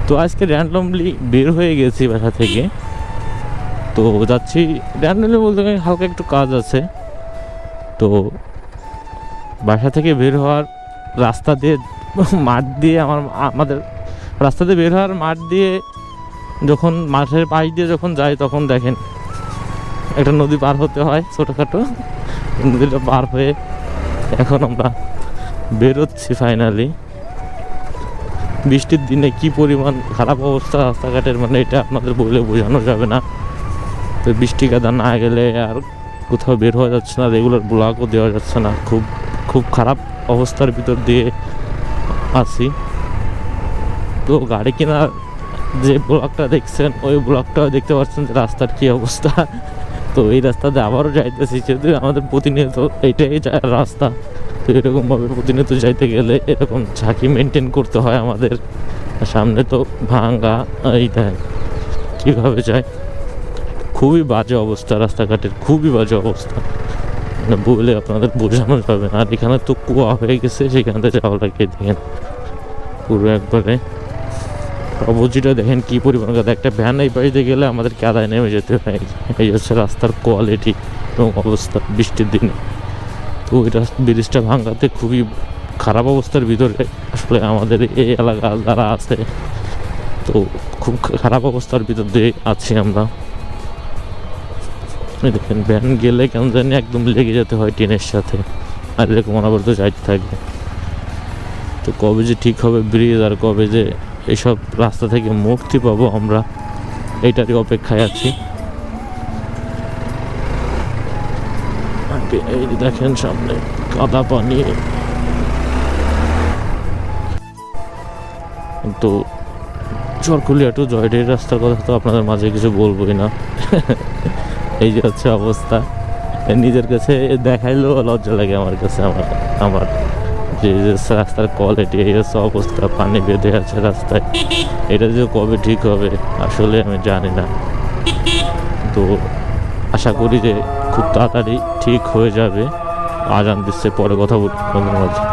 তো আজকে র্যান্ডমলি বের হয়ে গেছি বাসা থেকে, তো যাচ্ছি র্যান্ডমলি বলতে গেলে হালকা একটু কাজ আছে। তো বাসা থেকে বের হওয়ার রাস্তা দিয়ে মাঠ দিয়ে আমাদের রাস্তা দিয়ে বের হওয়ার মাঠ দিয়ে যখন মাঠের পাশ দিয়ে যখন যাই তখন দেখেন একটা নদী পার হতে হয় ছোটোখাটো। নদীটা পার হয়ে এখন আমরা বেরোচ্ছি ফাইনালি। বৃষ্টির দিনে কি পরিমাণ খারাপ অবস্থা রাস্তাঘাটের, মানে এটা আপনাদের বলে বোঝানো যাবে না। তো বৃষ্টি কাদা না গেলে আর কোথাও বের হওয়া যাচ্ছে না, রেগুলার ব্লগও দেওয়া যাচ্ছে না। খুব খুব খারাপ অবস্থার ভিতর দিয়ে আছি। তো গাড়ি কেনার যে ব্লগটা দেখছেন ওই ব্লগটাও দেখতে পাচ্ছেন যে রাস্তার কী অবস্থা। তো এই রাস্তাতে আবারও যাইতেছি, যেহেতু আমাদের প্রতিনিয়ত এইটাই রাস্তা। তো এরকমভাবে প্রতিনিয়ত যাইতে গেলে এরকম ঝাঁকি মেনটেন করতে হয় আমাদের। সামনে তো ভাঙ্গা, এই দেখ কীভাবে যায়। খুবই বাজে অবস্থা রাস্তাঘাটের, খুবই বাজে অবস্থা, মানে বলে আপনাদের বোঝানো যাবে না। আর এখানে তো কুয়া হয়ে গেছে, সেখানে যাওয়া লাগে দেখেন পুরো একবারে অপোজিটে দেখেন কি পরিমাণ কাদা। একটা ভ্যান এই বাড়িতে গেলে আমাদের কাদায় নেমে যেতে হয়। এই হচ্ছে রাস্তার কোয়ালিটি এবং অবস্থা বৃষ্টির দিনে। তো এটা ব্রিজটা ভাঙাতে খুবই খারাপ অবস্থার ভিতরে আসলে আমাদের এই এলাকা যারা আছে, তো খুব খারাপ অবস্থার ভিতর দিয়ে আছি আমরা। দেখেন ভ্যান গেলে কেন জানি একদম লেগে যেতে হয় ট্রেনের সাথে, আর এরকম অনবরত যাইতে থাকে। তো কবে যে ঠিক হবে ব্রিজ, আর কবে যে এইসব রাস্তা থেকে মুক্তি পাবো আমরা, এইটারই অপেক্ষায় আছি। এই দেখেন সামনে কাদা পানি। তো চরকুলিয়া টু জয়ডের রাস্তার কথা তো আপনাদের মাঝে কিছু বলবোই না। এই যে হচ্ছে অবস্থা, নিজের কাছে দেখাইলেও লজ্জা লাগে আমার কাছে। আমার যে রাস্তার কোয়ালিটি, এই হচ্ছে অবস্থা, পানি বেঁধে আছে রাস্তায়। এটা যে কবে ঠিক হবে আসলে আমি জানি না। তো আশা করি যে খুব তাড়াতাড়ি ঠিক হয়ে যাবে। আজান দিচ্ছে, পরে কথা বলবো।